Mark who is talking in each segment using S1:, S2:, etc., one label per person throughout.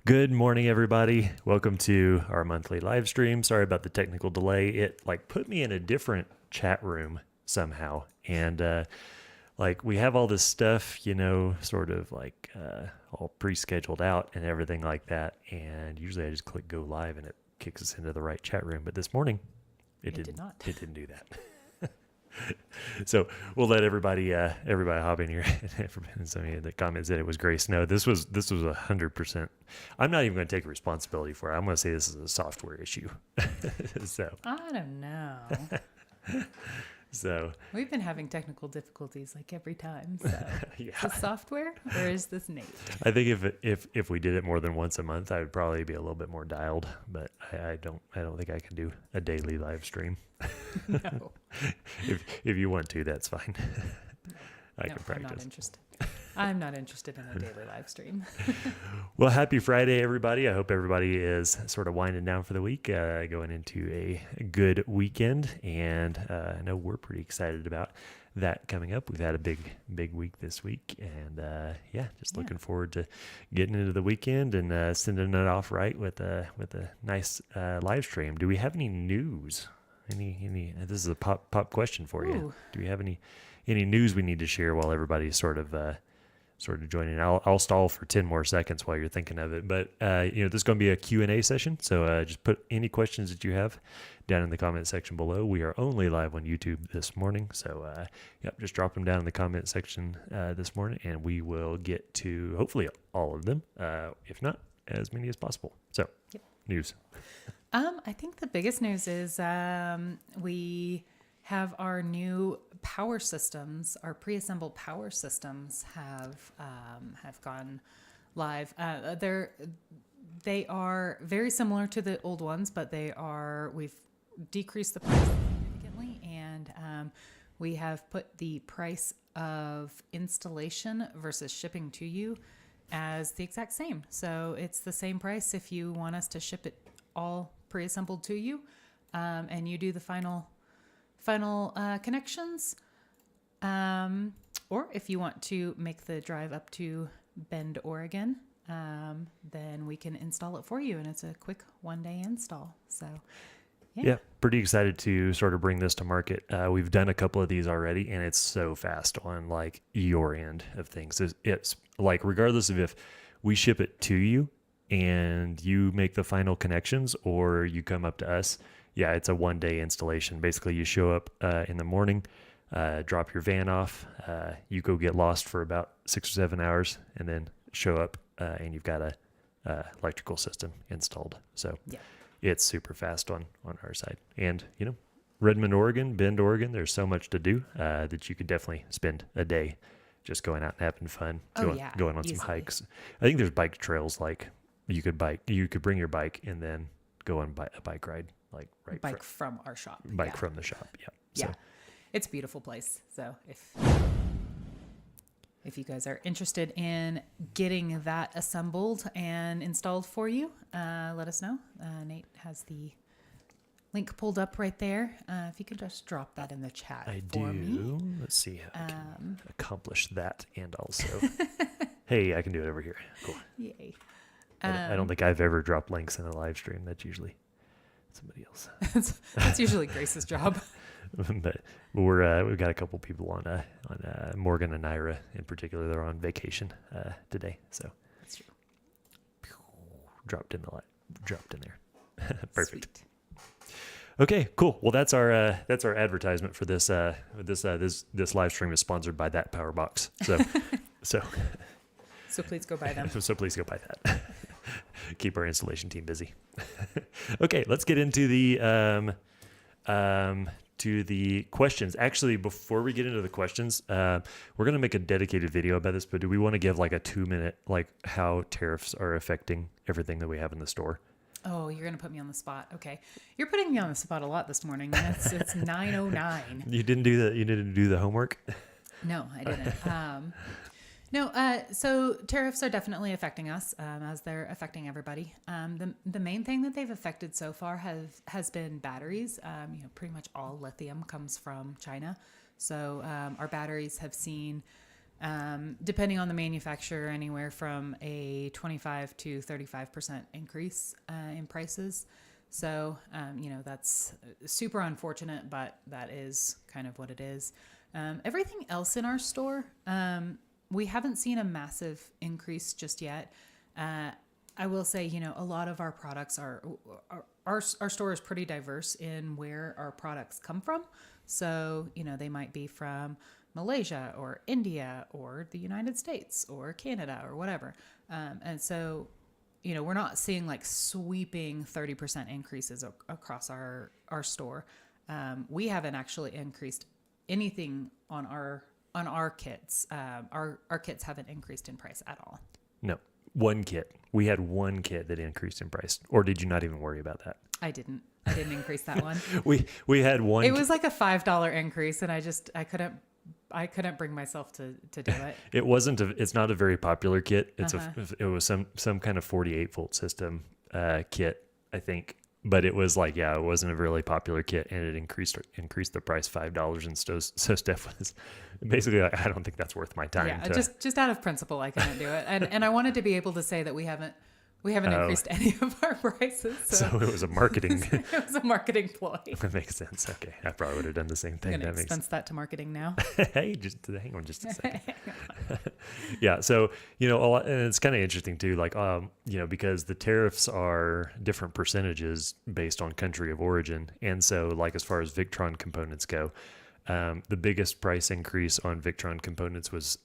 S1: Good morning, everybody. Welcome to our monthly live stream. Sorry about the technical delay. It put me in a different chat room somehow. And we have all this stuff, sort of all pre-scheduled out and everything like that. And usually I just click go live and it kicks us into the right chat room. But this morning it did not. It didn't do that. So we'll let everybody hop in here. Somebody in the comments said it was gray snow. This was 100%. I'm not even going to take responsibility for it. I'm going to say this is a software issue. So
S2: I don't know.
S1: So
S2: We've been having technical difficulties like every time. So
S1: yeah.
S2: Is this software or is this Nate?
S1: I think if we did it more than once a month, I would probably be a little bit more dialed. But I don't think I can do a daily live stream.
S2: No.
S1: If you want to, that's fine. I can practice.
S2: I'm not interested. I'm not interested in a daily live stream.
S1: Well, happy Friday, everybody. I hope everybody is sort of winding down for the week, going into a good weekend. And I know we're pretty excited about that coming up. We've had a big week this week. And just looking forward to getting into the weekend and sending it off right with a nice live stream. Do we have any news? Any? This is a pop question for you. Do we have any news we need to share while everybody's sort of joining? I'll stall for 10 more seconds while you're thinking of it. But this is going to be a Q&A session, so just put any questions that you have down in the comment section below. We are only live on YouTube this morning, so just drop them down in the comment section this morning, and we will get to hopefully all of them, if not as many as possible. So, news.
S2: I think the biggest news is we have our new power systems. Our pre-assembled power systems have gone live. They are very similar to the old ones, but we've decreased the price significantly, and we have put the price of installation versus shipping to you as the exact same. So it's the same price if you want us to ship it all pre-assembled to you, and you do the final connections, or if you want to make the drive up to Bend, Oregon, then we can install it for you, and it's a quick one-day install. So yeah,
S1: pretty excited to sort of bring this to market. We've done a couple of these already, and it's so fast on your end of things. It's regardless of if we ship it to you and you make the final connections or you come up to us, it's a one-day installation. Basically, you show up in the morning, drop your van off, you go get lost for about 6 or 7 hours, and then show up and you've got a electrical system installed. So it's super fast on our side. And, Redmond, Oregon, Bend, Oregon, there's so much to do that you could definitely spend a day just going out and having fun, going on some hikes. I think there's bike trails you could bring your bike and then go on a bike ride,
S2: from our shop.
S1: From the shop. Yeah. So.
S2: It's a beautiful place. So if you guys are interested in getting that assembled and installed for you, let us know. Nate has the link pulled up right there. If you could just drop that in the chat for me.
S1: Let's see how I can accomplish that. And also, hey, I can do it over here. Cool.
S2: Yay.
S1: I don't think I've ever dropped links in a live stream. That's usually somebody else.
S2: That's usually Grace's job.
S1: But we've got a couple people on Morgan and Ira in particular. They're on vacation today, so
S2: that's true.
S1: Dropped in there. Perfect.
S2: Sweet.
S1: Okay, cool. Well, that's our advertisement for this. This live stream is sponsored by that Power Box.
S2: So please go buy them.
S1: So please go buy that. Keep our installation team busy. Okay, let's get into the questions. Actually, before we get into the questions, we're going to make a dedicated video about this, but do we want to give a 2-minute, how tariffs are affecting everything that we have in the store?
S2: Oh, you're going to put me on the spot. Okay. You're putting me on the spot a lot this morning. It's 9:09.
S1: You didn't do the homework?
S2: No, I didn't. So tariffs are definitely affecting us, as they're affecting everybody. The main thing that they've affected so far has been batteries. Pretty much all lithium comes from China. So our batteries have seen depending on the manufacturer, anywhere from a 25 to 35% increase in prices. So, that's super unfortunate, but that is kind of what it is. Everything else in our store, we haven't seen a massive increase just yet. I will say, a lot of our products our store is pretty diverse in where our products come from. So, they might be from Malaysia or India or the United States or Canada or whatever. And so, we're not seeing like sweeping 30% increases across our store. We haven't actually increased anything on our kits. Our kits haven't increased in price at all.
S1: No, one kit. We had one kit that increased in price. Or did you not even worry about that?
S2: I didn't increase that one.
S1: We had one.
S2: It was like a $5 increase, and I couldn't bring myself to do it.
S1: It's not a very popular kit. It was some kind of 48 volt system kit, I think. But it was like, it wasn't a really popular kit, and it increased the price $5. And so Steph was basically like, I don't think that's worth my time.
S2: Yeah, just out of principle, I couldn't do it, and I wanted to be able to say that we haven't increased any of our prices.
S1: So it was a marketing.
S2: It was a marketing ploy.
S1: That makes sense. Okay, I probably would have done the same thing.
S2: I'm going to expense that to marketing now.
S1: Hey, just hang on just a second. Yeah, so a lot, and it's kind of interesting too. Like, because the tariffs are different percentages based on country of origin, and so like as far as Victron components go, the biggest price increase on Victron components was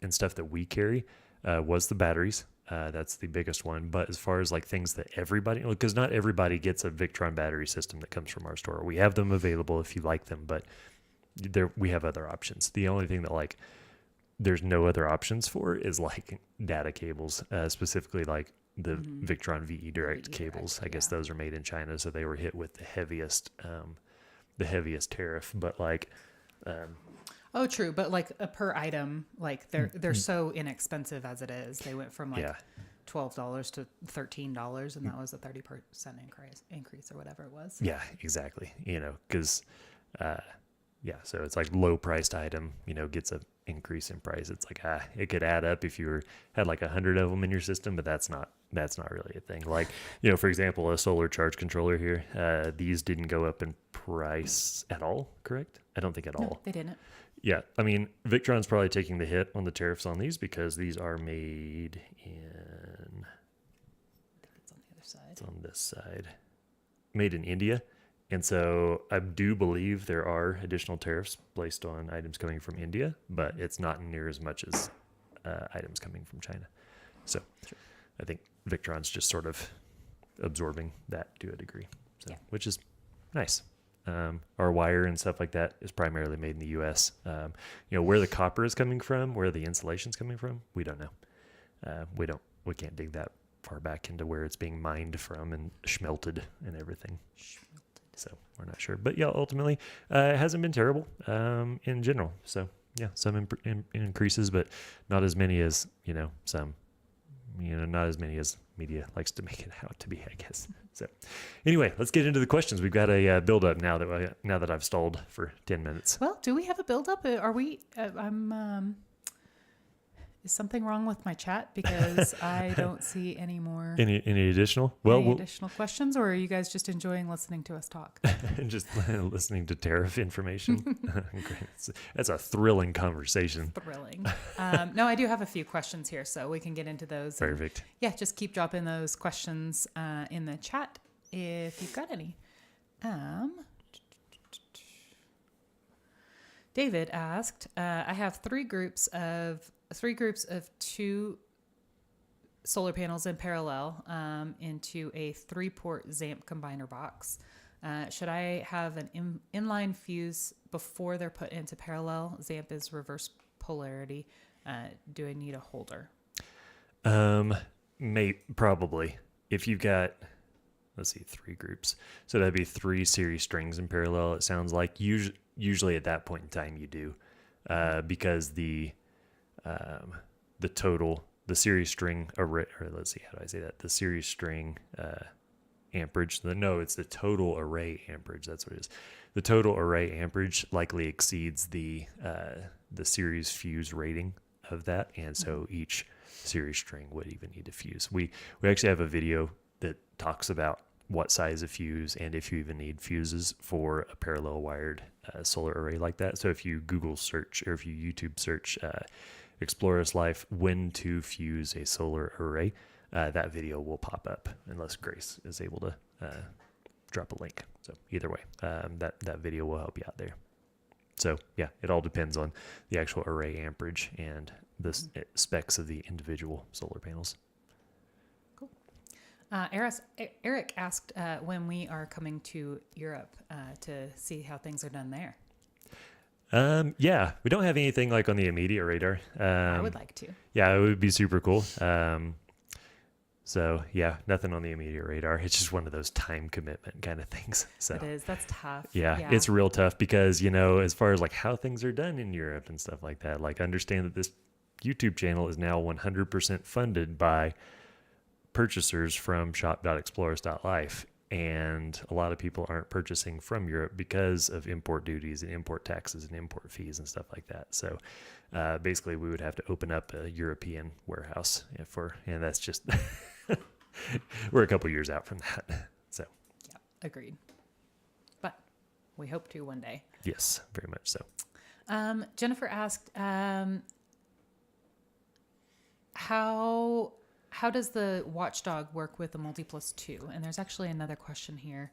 S1: in stuff that we carry was the batteries. That's the biggest one. But as far as like things that everybody, because not everybody gets a Victron battery system that comes from our store. We have them available if you like them, but we have other options. The only thing that like there's no other options for is like data cables, specifically like the Victron VE Direct cables. I guess those are made in China, so they were hit with the heaviest tariff. But like.
S2: Oh, true. But like a per item, like they're so inexpensive as it is. They went from like $12 to $13, and that was a 30% increase or whatever it was.
S1: Yeah, exactly. Because so it's like low priced item, gets a increase in price. It's like it could add up if you had like 100 of them in your system, but that's not really a thing. Like, for example, a solar charge controller here, these didn't go up in price at all, correct? I don't think at all.
S2: No, they didn't.
S1: Yeah, I mean, Victron's probably taking the hit on the tariffs on these because these are made in.
S2: I think it's on the other side.
S1: It's on this side. Made in India. And so I do believe there are additional tariffs placed on items coming from India, but it's not near as much as items coming from China. So I think Victron's just sort of absorbing that to a degree, which is nice. Our wire and stuff like that is primarily made in the U.S. Where the copper is coming from, where the insulation's coming from, we don't know. We can't dig that far back into where it's being mined from and schmelted and everything. So we're not sure. But ultimately, it hasn't been terrible in general. So some increases, but not as many as, some. Not as many as media likes to make it out to be, I guess. So anyway, let's get into the questions. We've got a build up now that I've stalled for 10 minutes.
S2: Well, do we have a build up? Are we, is something wrong with my chat? Because I don't see any more.
S1: Any additional?
S2: Additional questions, or are you guys just enjoying listening to us talk?
S1: Just listening to tariff information. That's a thrilling conversation.
S2: Thrilling. No, I do have a few questions here, so we can get into those.
S1: Perfect.
S2: Just keep dropping those questions in the chat if you've got any. David asked, I have three groups of 2 solar panels in parallel into a 3-port ZAMP combiner box. Should I have an inline fuse before they're put into parallel? ZAMP is reverse polarity. Do I need a holder?
S1: Probably. If you've got, let's see, 3 groups. So that'd be 3 series strings in parallel. It sounds like usually at that point in time you do, because the series string array, or let's see, how do I say that? The series string amperage. It's the total array amperage. That's what it is. The total array amperage likely exceeds the series fuse rating of that. And so each series string would even need a fuse. We actually have a video that talks about what size of fuse and if you even need fuses for a parallel wired solar array like that. So if you Google search or if you YouTube search Explorers Life when to fuse a solar array, that video will pop up unless Grace is able to drop a link. So either way, that video will help you out there. So yeah, it all depends on the actual array amperage and the specs of the individual solar panels.
S2: Cool. Eric asked when we are coming to Europe to see how things are done there.
S1: Yeah, we don't have anything like on the immediate radar.
S2: I would like to.
S1: Yeah, it would be super cool. So yeah, nothing on the immediate radar. It's just one of those time commitment kind of things. So
S2: it is. That's tough.
S1: Yeah, it's real tough because, as far as like how things are done in Europe and stuff like that, like understand that this YouTube channel is now 100% funded by purchasers from shop.explorers.life. And a lot of people aren't purchasing from Europe because of import duties and import taxes and import fees and stuff like that. So basically we would have to open up a European warehouse and that's just, we're a couple years out from that. So
S2: yeah, agreed. But we hope to one day.
S1: Yes, very much so.
S2: Jennifer asked, how does the watchdog work with the Multiplus 2? And there's actually another question here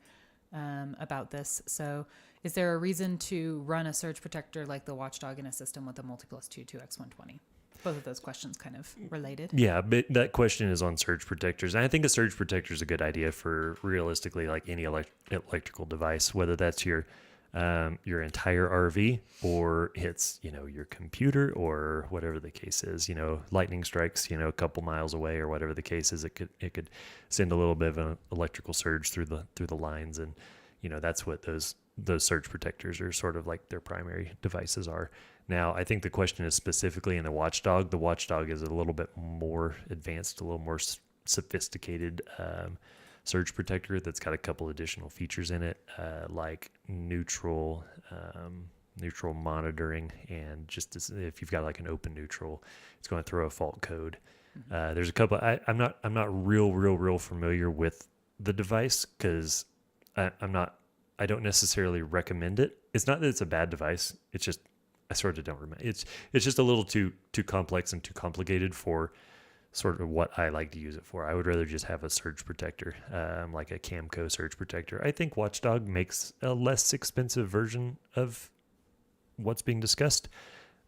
S2: about this. So is there a reason to run a surge protector like the watchdog in a system with a Multiplus 2 2X120? Both of those questions kind of related. Yeah,
S1: but that question is on surge protectors. And I think a surge protector is a good idea for realistically like any electrical device, whether that's your entire RV or it's, your computer or whatever the case is. Lightning strikes, a couple miles away or whatever the case is, it could send a little bit of an electrical surge through the lines. And, that's what those surge protectors are sort of like their primary devices are. Now, I think the question is specifically in the watchdog. The watchdog is a little bit more advanced, a little more sophisticated, surge protector that's got a couple additional features in it, like neutral monitoring, and just if you've got like an open neutral, it's going to throw a fault code. There's a couple. I'm not real familiar with the device because I don't necessarily recommend it. It's not that it's a bad device. It's just I sort of don't remember. It's just a little too complex and too complicated for sort of what I like to use it for. I would rather just have a surge protector, like a Camco surge protector. I think Watchdog makes a less expensive version of what's being discussed.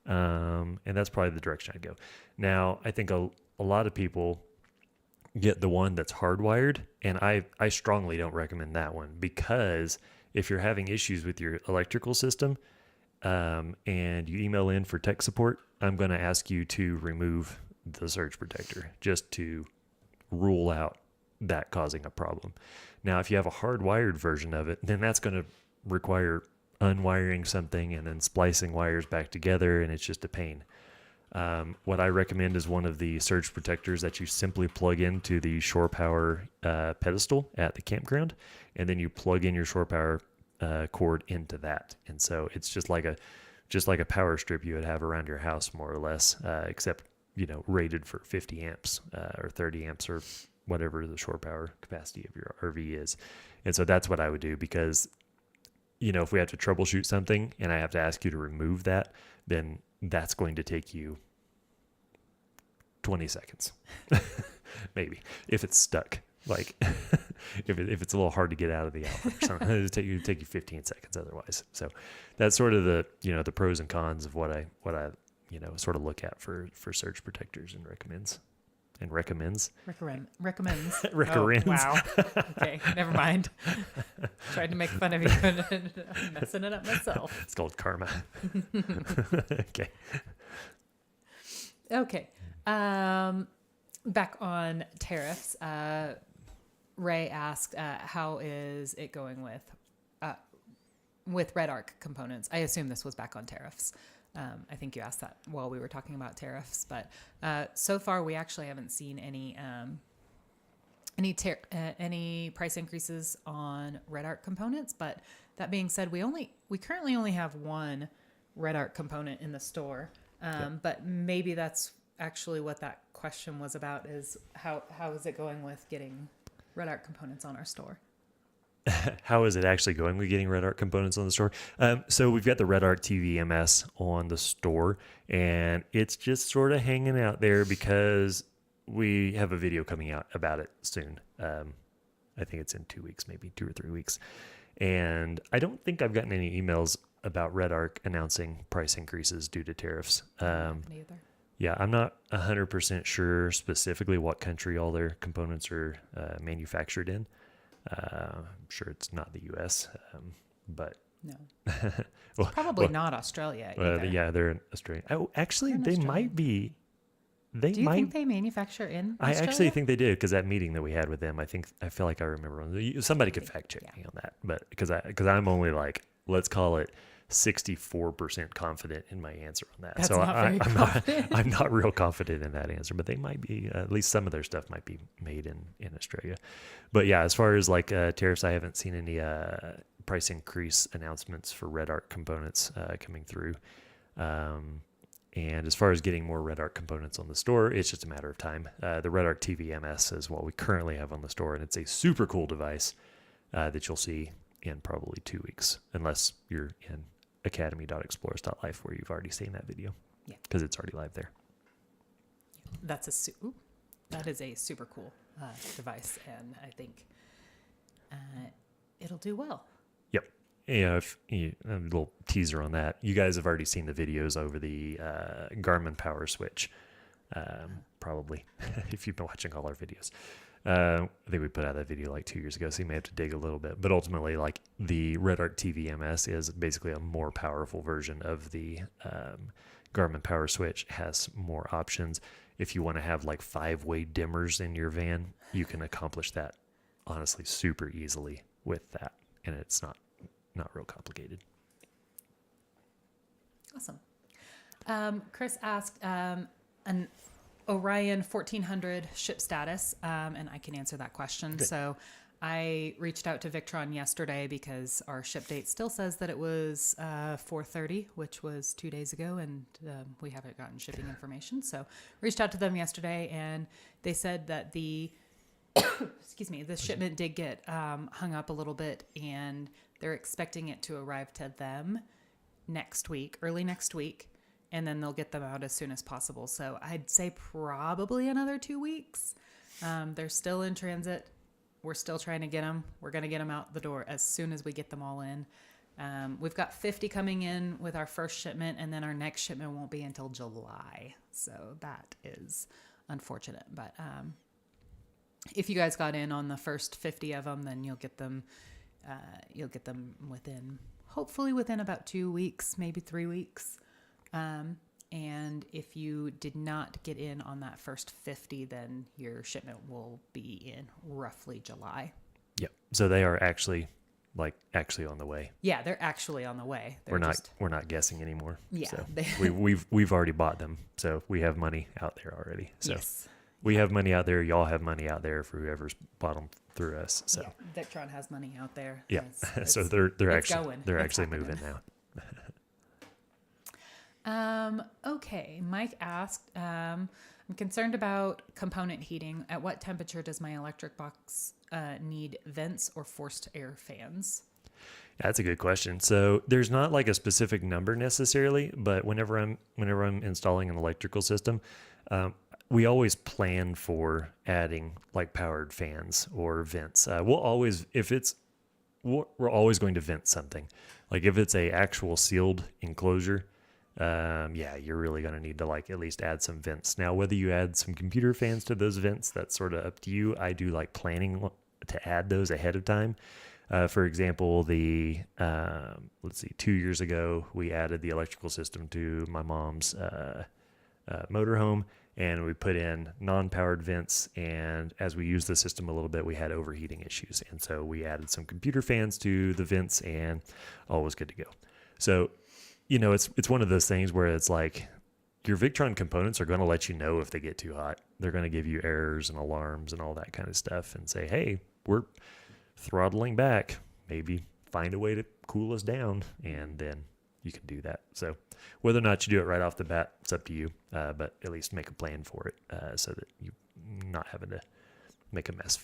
S1: And that's probably the direction I'd go. Now, I think a lot of people get the one that's hardwired, and I strongly don't recommend that one because if you're having issues with your electrical system, and you email in for tech support, I'm going to ask you to remove the surge protector just to rule out that causing a problem. Now, if you have a hardwired version of it, then that's going to require unwiring something and then splicing wires back together, and it's just a pain. What I recommend is one of the surge protectors that you simply plug into the shore power pedestal at the campground, and then you plug in your shore power cord into that. And so it's just like a power strip you would have around your house, more or less, except rated for 50 amps or 30 amps or whatever the shore power capacity of your RV is. And so that's what I would do, because if we have to troubleshoot something and I have to ask you to remove that, then that's going to take you 20 seconds maybe, if it's stuck. Like if it's a little hard to get out of the outlet or something, it'll take you 15 seconds otherwise. So that's sort of the the pros and cons of what I sort of look at for surge protectors and recommends.
S2: Recommends.
S1: Recommends.
S2: Oh, wow. Okay, never mind. Tried to make fun of you and I'm messing it up myself.
S1: It's called karma. Okay.
S2: Okay. Back on tariffs. Ray asked, how is it going with Red Arc components? I assume this was back on tariffs. I think you asked that while we were talking about tariffs, but so far we actually haven't seen any price increases on Red Arc components. But that being said, we currently only have one Red Arc component in the store, But maybe that's actually what that question was about, is how is it going with getting Red Arc components on our store?
S1: How is it actually going with getting Red Arc components on the store? So we've got the Red Arc TV MS on the store, and it's just sort of hanging out there because we have a video coming out about it soon. I think it's in 2 weeks, maybe 2 or 3 weeks. And I don't think I've gotten any emails about Red Arc announcing price increases due to tariffs.
S2: Neither.
S1: Yeah, I'm not 100% sure specifically what country all their components are manufactured in. I'm sure it's not the U.S., but
S2: No.
S1: well,
S2: Probably not Australia either.
S1: yeah, they're in Australia. Oh, actually,
S2: They're in
S1: they
S2: Australia.
S1: might be. They
S2: Do you
S1: might.
S2: think they manufacture in
S1: I
S2: Australia?
S1: actually think they did, because that meeting that we had with them, I feel like I remember somebody could
S2: Maybe,
S1: fact check
S2: yeah.
S1: me on that, but because I'm only like, let's call it 64% confident in my answer on that.
S2: That's
S1: So
S2: not very confident.
S1: I'm not real confident in that answer, but they might be, at least some of their stuff might be made in Australia. But yeah, as far as like tariffs, I haven't seen any price increase announcements for Red Arc components coming through. And as far as getting more Red Arc components on the store, it's just a matter of time. The Red Arc TV MS is what we currently have on the store, and it's a super cool device that you'll see in probably 2 weeks, unless you're in academy.explorers.life, where you've already seen that video.
S2: Yeah.
S1: Because it's already live there.
S2: That is a super cool device, and I think it'll do well.
S1: Yep. If a little teaser on that, you guys have already seen the videos over the Garmin Power Switch, probably, if you've been watching all our videos. I think we put out that video like 2 years ago, so you may have to dig a little bit. But ultimately, like, the Red Arc TV MS is basically a more powerful version of the Garmin Power Switch. Has more options. If you want to have like 5-way dimmers in your van, you can accomplish that honestly super easily with that, and it's not real complicated.
S2: Awesome. Chris asked an Orion 1400 ship status, and I can answer that question.
S1: Good.
S2: So I reached out to Victron yesterday because our ship date still says that it was 4:30, which was 2 days ago, and we haven't gotten shipping information. So reached out to them yesterday, and they said that the shipment did get hung up a little bit, and they're expecting it to arrive to them early next week, and then they'll get them out as soon as possible. So I'd say probably another 2 weeks. They're still in transit. We're still trying to get them. We're going to get them out the door as soon as we get them all in. We've got 50 coming in with our first shipment, and then our next shipment won't be until July. So that is unfortunate. But if you guys got in on the first 50 of them, then you'll get them hopefully within about 2 weeks, maybe 3 weeks. And if you did not get in on that first 50, then your shipment will be in roughly July.
S1: Yep. So they are actually on the way.
S2: Yeah, they're actually on the way.
S1: We're not guessing anymore.
S2: Yeah,
S1: So we've already bought them, so we have money out there already. So
S2: yes.
S1: we have money out there. Y'all have money out there for whoever's bought them through us. So
S2: Yeah, Victron has money out there.
S1: yeah. So
S2: It's
S1: they're
S2: it's
S1: actually
S2: going.
S1: they're
S2: It's
S1: actually
S2: happening.
S1: moving now.
S2: Okay. Mike asked, I'm concerned about component heating. At what temperature does my electric box need vents or forced air fans?
S1: That's a good question. So there's not like a specific number necessarily, but whenever I'm installing an electrical system, we always plan for adding like powered fans or vents. We're always going to vent something. Like if it's a actual sealed enclosure, you're really going to need to like at least add some vents. Now, whether you add some computer fans to those vents, that's sort of up to you. I do like planning to add those ahead of time. For example, 2 years ago, we added the electrical system to my mom's motorhome, and we put in non-powered vents. And as we used the system a little bit, we had overheating issues. And so we added some computer fans to the vents, and all was good to go. So, it's one of those things where it's like your Victron components are going to let you know if they get too hot. They're going to give you errors and alarms and all that kind of stuff and say, hey, we're throttling back. Maybe find a way to cool us down. And then you can do that. So whether or not you do it right off the bat, it's up to you. But at least make a plan for it so that you're not having to make a mess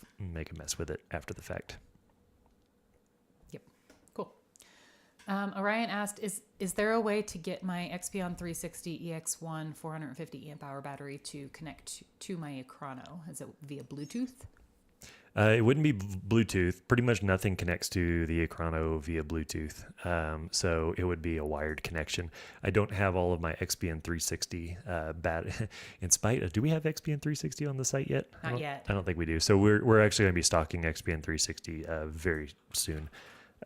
S1: with it after the fact.
S2: Yep. Cool. Orion asked, is there a way to get my Xpeon 360 EX1 450 amp hour battery to connect to my Acrono? Is it via Bluetooth?
S1: It wouldn't be Bluetooth. Pretty much nothing connects to the Acrono via Bluetooth. So it would be a wired connection. I don't have all of my XPN 360 in spite of, do we have XPN 360 on the site yet?
S2: Not yet.
S1: I don't think we do. So we're actually going to be stocking XPN 360 very soon.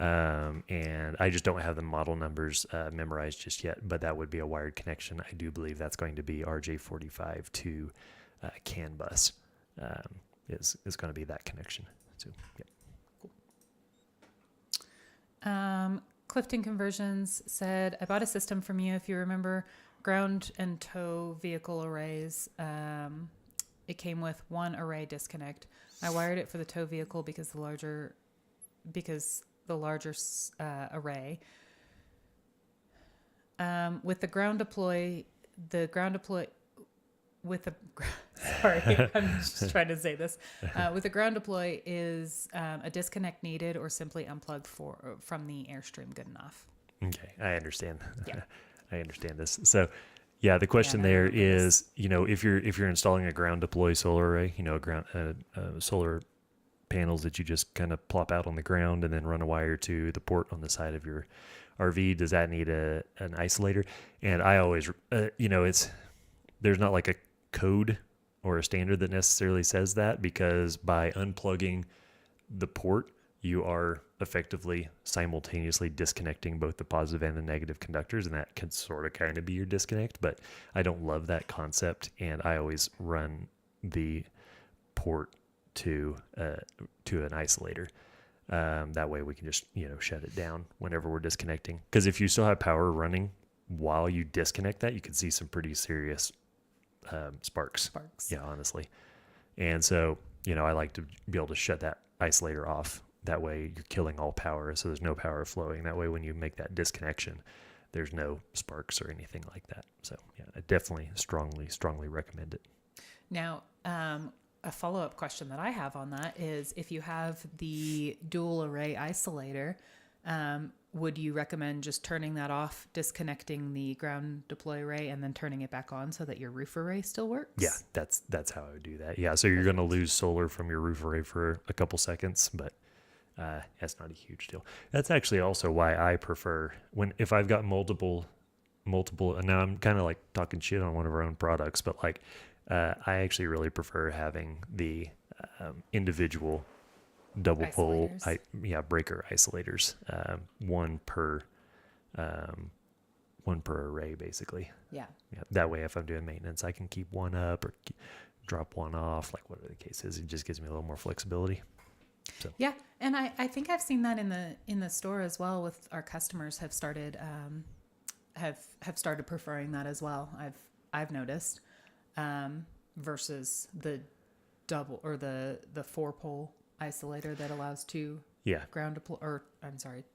S1: And I just don't have the model numbers memorized just yet, but that would be a wired connection. I do believe that's going to be RJ45 to CAN bus. Is going to be that connection. So,
S2: yeah. Clifton Conversions said, I bought a system from you. If you remember, ground and tow vehicle arrays. It came with one array disconnect. I wired it for the tow vehicle because the larger array. With the ground deploy with the sorry, I'm just trying to say this. With the ground deploy, is a disconnect needed or simply unplugged from the Airstream good enough?
S1: okay, I understand.
S2: Yeah.
S1: I understand this. So, yeah, the question there is, if you're installing a ground deploy solar array, solar panels that you just kind of plop out on the ground and then run a wire to the port on the side of your RV, does that need an isolator? And I always, there's not like a code or a standard that necessarily says that, because by unplugging the port, you are effectively simultaneously disconnecting both the positive and the negative conductors, and that can sort of kind of be your disconnect. But I don't love that concept, and I always run the port to an isolator. That way we can just shut it down whenever we're disconnecting. Because if you still have power running while you disconnect that, you can see some pretty serious sparks. Yeah, honestly. And so, I like to be able to shut that isolator off. That way you're killing all power. So there's no power flowing. That way, when you make that disconnection, there's no sparks or anything like that. So yeah, I definitely strongly recommend it.
S2: Now, a follow-up question that I have on that is, if you have the dual array isolator, would you recommend just turning that off, disconnecting the ground deploy array, and then turning it back on so that your roof array still works?
S1: Yeah, that's how I would do that. Yeah, so you're going to lose solar from your roof array for a couple seconds, but that's not a huge deal. That's actually also why I prefer if I've got multiple, and now I'm kind of like talking shit on one of our own products, but like I actually really prefer having the individual double pole breaker isolators, one per array basically.
S2: Yeah,
S1: that way if I'm doing maintenance, I can keep one up or drop one off, like whatever the case is. It just gives me a little more flexibility. So
S2: yeah, and I think I've seen that in the store as well. With our customers have started preferring that as well. I've noticed versus the double or the 4-pole isolator that allows two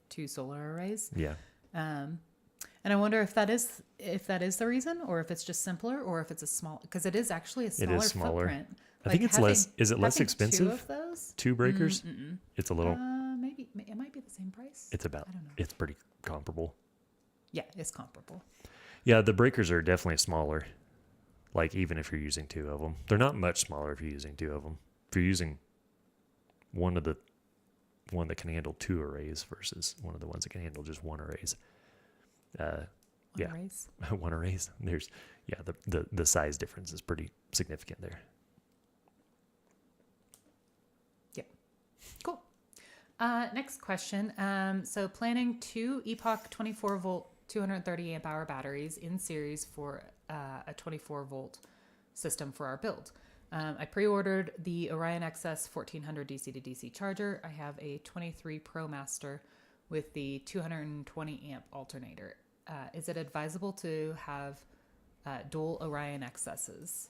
S2: two solar arrays.
S1: Yeah.
S2: And I wonder if that is the reason, or if it's just simpler, or if it's a small, because it is actually a smaller footprint.
S1: I think it's less. Is it less expensive?
S2: 2 of those?
S1: 2 breakers? It's a little.
S2: Maybe it might be the same price.
S1: It's about. I don't know. It's pretty comparable.
S2: Yeah, it's comparable.
S1: Yeah, the breakers are definitely smaller. Like even if you're using 2 of them, they're not much smaller if you're using 2 of them. If you're using one that can handle 2 arrays versus one of the ones that can handle just 1 arrays.
S2: Arrays.
S1: 1 arrays. There's the size difference is pretty significant there.
S2: Yep. Cool. Next question. So planning 2 Epoch 24 volt 230 amp hour batteries in series for a 24 volt system for our build. I pre-ordered the Orion XS 1400 DC to DC charger. I have a 23 Pro Master with the 220 amp alternator. Is it advisable to have dual Orion XSs?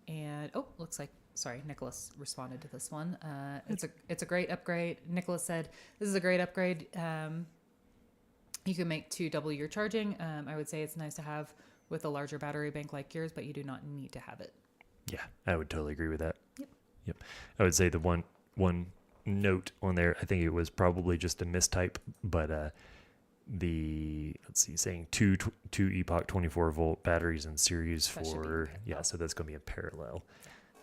S2: And looks like, sorry, Nicholas responded to this one. It's a great upgrade. Nicholas said, this is a great upgrade. You can make 2 double your charging. I would say it's nice to have with a larger battery bank like yours, but you do not need to have it.
S1: Yeah, I would totally agree with that.
S2: Yep.
S1: Yep. I would say the one note on there, I think it was probably just a mistype, but let's see, saying two Epoch 24-volt batteries in series
S2: That should be in
S1: for
S2: parallel.
S1: so that's going to be in parallel,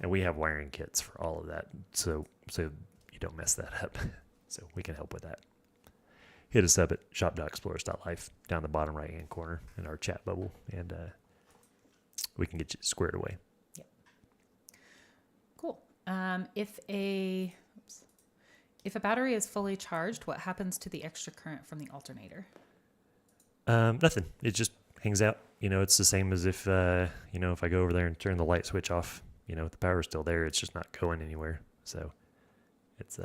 S1: and we have wiring kits for all of that, so you don't mess that up. So we can help with that. Hit us up at shop.explorers.life down the bottom right hand corner in our chat bubble, and we can get you squared away.
S2: Cool. If a battery is fully charged, what happens to the extra current from the alternator?
S1: Nothing. It just hangs out. It's the same as if if I go over there and turn the light switch off. The power's still there. It's just not going anywhere. So it's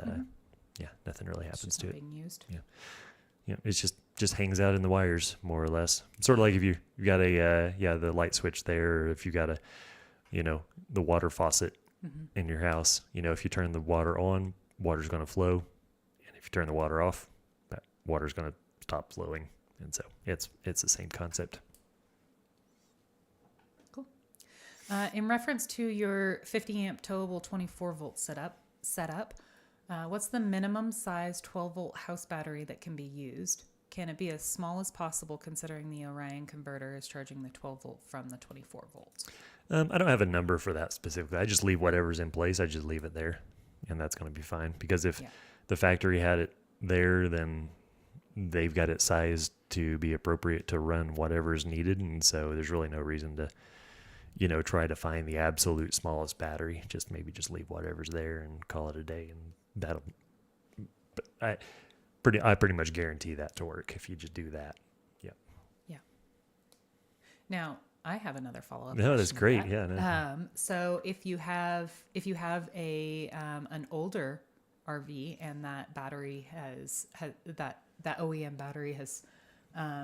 S1: nothing really
S2: It's
S1: happens
S2: just
S1: to
S2: not
S1: it.
S2: being used.
S1: It's just hangs out in the wires more or less. It's sort of like if you got the light switch there, or if you got the water faucet in your house. If you turn the water on, water's going to flow, and if you turn the water off, that water's going to stop flowing. And so it's the same concept.
S2: Cool. In reference to your 50 amp towable 24 volt setup, what's the minimum size 12 volt house battery that can be used? Can it be as small as possible considering the Orion converter is charging the 12 volt from the 24 volts?
S1: I don't have a number for that specifically. I just leave whatever's in place. I just leave it there, and that's going to be fine. Because if the factory had it there, then they've got it sized to be appropriate to run whatever's needed. And so there's really no reason to, try to find the absolute smallest battery. Just leave whatever's there and call it a day. And I pretty much guarantee that to work if you just do that.
S2: Yeah. Now, I have another follow-up.
S1: No, that's
S2: question
S1: great.
S2: to that.
S1: Yeah. No.
S2: So if you have a an older RV and that battery has that OEM battery has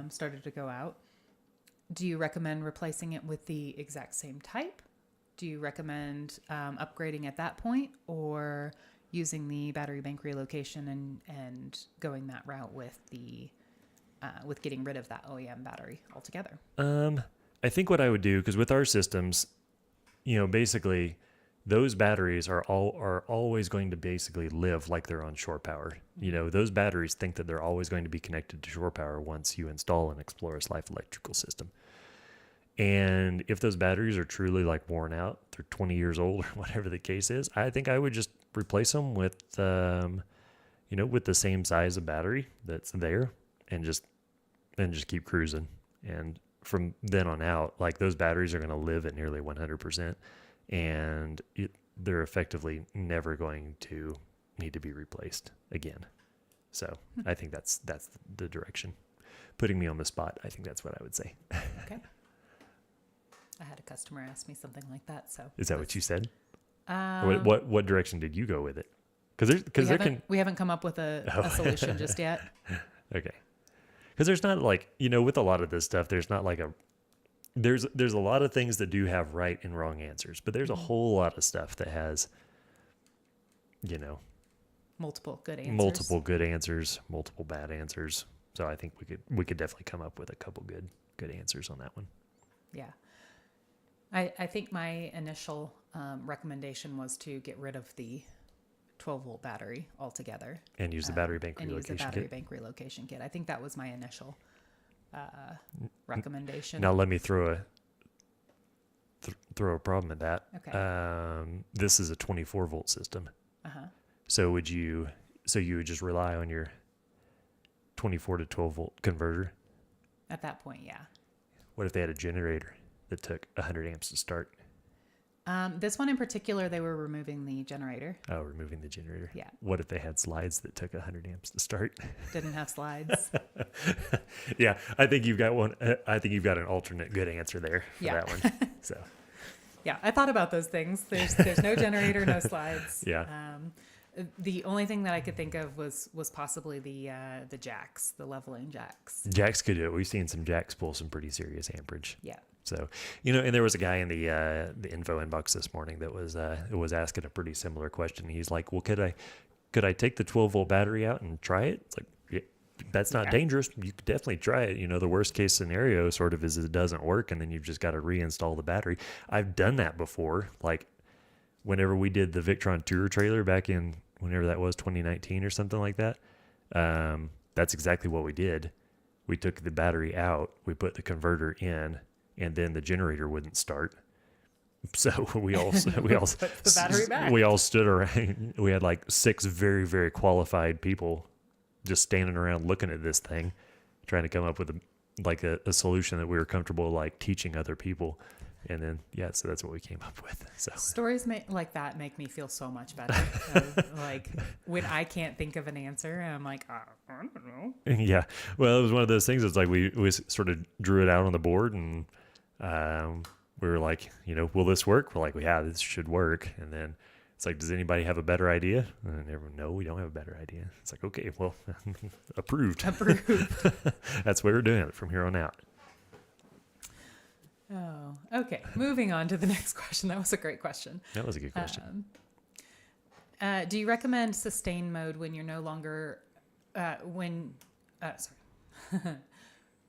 S2: started to go out, do you recommend replacing it with the exact same type? Do you recommend upgrading at that point, or using the battery bank relocation and going that route with the with getting rid of that OEM battery altogether?
S1: I think what I would do, because with our systems, basically those batteries are always going to basically live like they're on shore power. Those batteries think that they're always going to be connected to shore power once you install an Explorers Life electrical system. And if those batteries are truly like worn out, they're 20 years old or whatever the case is, I think I would just replace them with, with the same size of battery that's there, and just keep cruising. And from then on out, like those batteries are going to live at nearly 100%, and they're effectively never going to need to be replaced again. So I think that's the direction. Putting me on the spot, I think that's what I would say.
S2: Okay. I had a customer ask me something like that. So
S1: Is that what you said?
S2: Um,
S1: What direction did you go with it? Because
S2: we haven't come up with a solution just yet.
S1: Okay. Because there's not like, with a lot of this stuff, there's not like there's a lot of things that do have right and wrong answers, but there's a whole lot of stuff that has,
S2: Multiple good answers.
S1: multiple bad answers. So I think we could definitely come up with a couple good answers on that one.
S2: Yeah. I think my initial recommendation was to get rid of the 12 volt battery altogether.
S1: And use the battery bank
S2: and
S1: relocation
S2: use the battery
S1: kit.
S2: bank relocation kit. I think that was my initial recommendation.
S1: Now let me throw a problem at that.
S2: Okay.
S1: This is a 24 volt system.
S2: Uh-huh.
S1: So you would just rely on your 24 to 12 volt converter?
S2: At that point, yeah.
S1: What if they had a generator that took 100 amps to start?
S2: This one in particular, they were removing the generator.
S1: Oh, removing the generator.
S2: Yeah.
S1: What if they had slides that took 100 amps to start?
S2: Didn't have slides.
S1: Yeah, I think you've got one. I think you've got an alternate good answer there for
S2: Yeah.
S1: that one. So
S2: Yeah, I thought about those things. There's no generator, no slides.
S1: Yeah.
S2: The only thing that I could think of was possibly the jacks, the leveling jacks.
S1: jacks could do it. We've seen some jacks pull some pretty serious amperage.
S2: Yeah.
S1: So, and there was a guy in the info inbox this morning that was asking a pretty similar question. He's like, "Well, could I take the 12 volt battery out and try it?" It's like, that's not dangerous. You could definitely try it. The worst case scenario sort of is it doesn't work and then you've just got to reinstall the battery. I've done that before. Like whenever we did the Victron tour trailer back in whenever that was 2019 or something like that. That's exactly what we did. We took the battery out, we put the converter in, and then the generator wouldn't start. So we all
S2: put the battery back.
S1: We all stood around. We had like 6 very, very qualified people just standing around looking at this thing, trying to come up with a solution that we were comfortable like teaching other people. And then, so that's what we came up with. So
S2: stories like that make me feel so much better. Like when I can't think of an answer and I'm like, I don't know.
S1: Yeah. Well, it was one of those things. It's like we sort of drew it out on the board and we were like, will this work? We're like, yeah, this should work. And then it's like, does anybody have a better idea? And everyone, no, we don't have a better idea. It's like, okay, well, approved. That's why we're doing it from here on out.
S2: Oh, okay. Moving on to the next question. That was a great question.
S1: That was a good question.
S2: Do you recommend sustain mode when you're no longer, do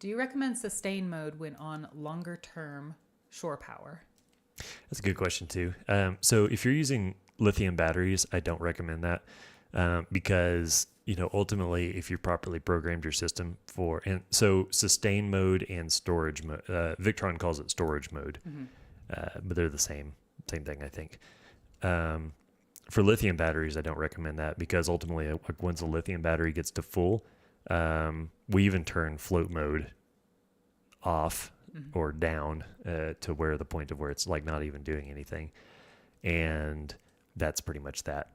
S2: you recommend sustain mode when on longer term shore power?
S1: That's a good question too. So if you're using lithium batteries, I don't recommend that because ultimately, if you properly programmed your system and so sustain mode and storage mode, Victron calls it storage mode, but they're the same thing, I think. For lithium batteries, I don't recommend that because ultimately, once a lithium battery gets to full, we even turn float mode off or down to where the point of where it's like not even doing anything, and that's pretty much that.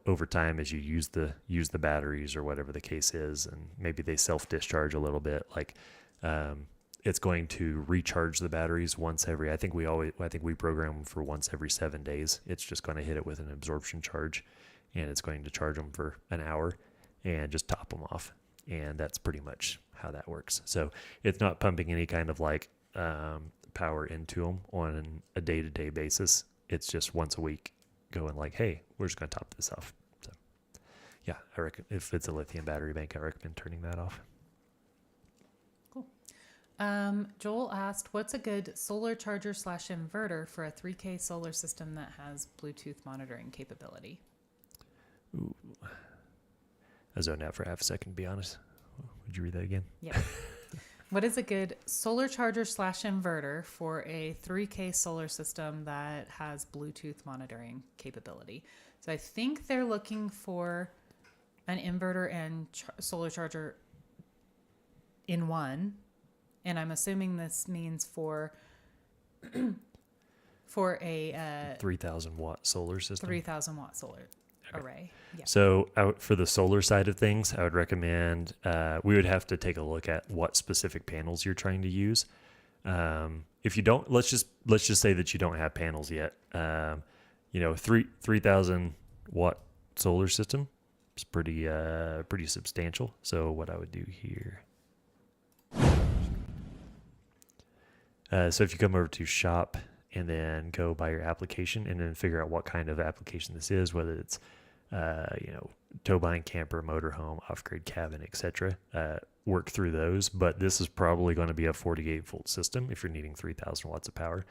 S1: Over time as you use the batteries or whatever the case is, and maybe they self-discharge a little bit, like it's going to recharge the batteries once every, I think we program them for once every 7 days. It's just going to hit it with an absorption charge and it's going to charge them for an hour and just top them off. And that's pretty much how that works. So it's not pumping any kind of like power into them on a day-to-day basis. It's just once a week going like, hey, we're just going to top this off. So yeah, I reckon if it's a lithium battery bank, I recommend turning that off.
S2: Cool. Joel asked, what's a good solar charger / inverter for a 3K solar system that has Bluetooth monitoring capability?
S1: Ooh. I zoned out for half a second, to be honest. Would you read that again?
S2: Yeah. What is a good solar charger / inverter for a 3K solar system that has Bluetooth monitoring capability? So I think they're looking for an inverter and solar charger in one. And I'm assuming this means for a
S1: 3,000 watt solar system.
S2: 3,000 watt solar array. Yeah.
S1: So for the solar side of things, I would recommend we would have to take a look at what specific panels you're trying to use. If you don't, let's just say that you don't have panels yet. 3,000 watt solar system is pretty substantial. So what I would do here. So if you come over to shop and then go by your application and then figure out what kind of application this is, whether it's tow behind camper, motorhome, off-grid cabin, etc. Work through those, but this is probably going to be a 48 volt system if you're needing 3,000 watts of power.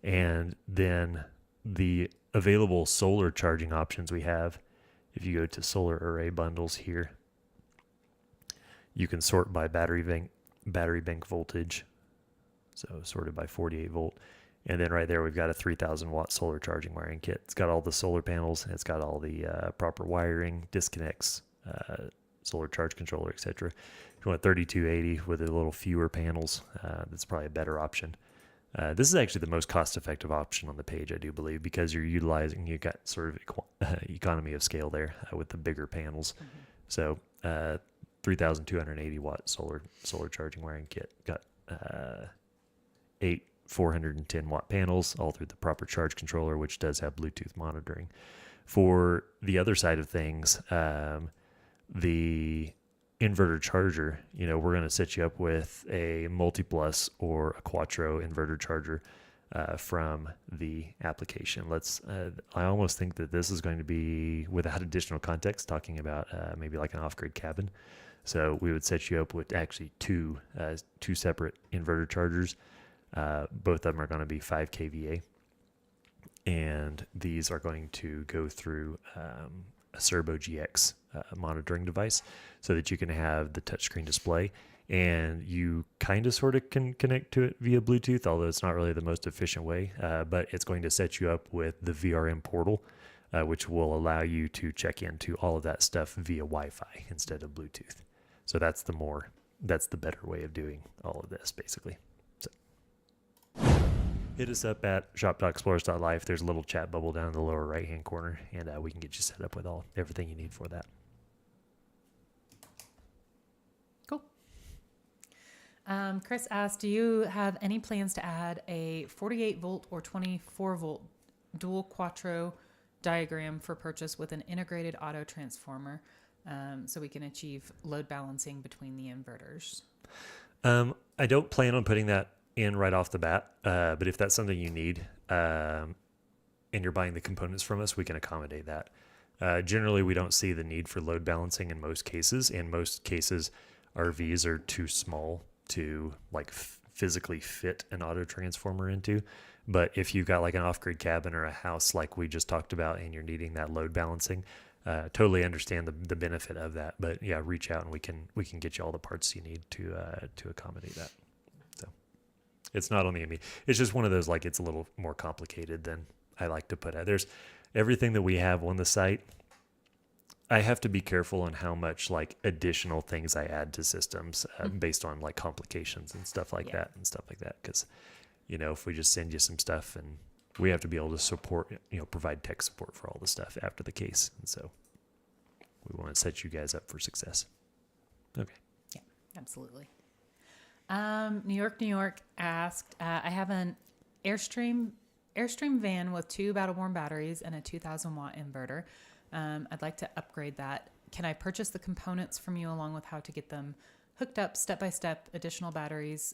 S1: And then the available solar charging options we have, if you go to solar array bundles here, you can sort by battery bank voltage. So sorted by 48 volt. And then right there, we've got a 3,000 watt solar charging wiring kit. It's got all the solar panels. It's got all the proper wiring, disconnects, solar charge controller, etc. If you want 3280 with a little fewer panels, that's probably a better option. This is actually the most cost-effective option on the page, I do believe, because you've got sort of economy of scale there with the bigger panels. So 3,280 watt solar charging wiring kit. Got 8 410 watt panels all through the proper charge controller, which does have Bluetooth monitoring. For the other side of things, the inverter charger, we're going to set you up with a multi-plus or a quattro inverter charger from the application. I almost think that this is going to be, without additional context, talking about maybe like an off-grid cabin. So we would set you up with actually two separate inverter chargers. Both of them are going to be 5 kVA, and these are going to go through a Servo GX monitoring device, so that you can have the touchscreen display, and you kind of sort of can connect to it via Bluetooth, although it's not really the most efficient way. But it's going to set you up with the VRM portal, which will allow you to check into all of that stuff via Wi-Fi instead of Bluetooth. So that's the better way of doing all of this, basically. So hit us up at shop.explorers.life. There's a little chat bubble down in the lower right-hand corner, and we can get you set up with everything you need for that.
S2: Cool. Chris asked, do you have any plans to add a 48 volt or 24 volt dual quattro diagram for purchase with an integrated auto transformer, so we can achieve load balancing between the inverters?
S1: I don't plan on putting that in right off the bat, but if that's something you need, and you're buying the components from us, we can accommodate that. Generally, we don't see the need for load balancing in most cases. In most cases, RVs are too small to physically fit an auto transformer into. But if you've got like an off-grid cabin or a house like we just talked about, and you're needing that load balancing, totally understand the benefit of that. But yeah, reach out and we can get you all the parts you need to accommodate that. So it's not only me. It's just one of those, it's a little more complicated than I like to put out. There's everything that we have on the site. I have to be careful on how much additional things I add to systems based on complications and stuff like that. Because, if we just send you some stuff, and we have to be able to support, provide tech support for all the stuff after the case. And so we want to set you guys up for success. Okay.
S2: Yeah, absolutely. New York asked, I have an Airstream van with 2 battle-born batteries and a 2,000 watt inverter. I'd like to upgrade that. Can I purchase the components from you along with how to get them hooked up step by step, additional batteries?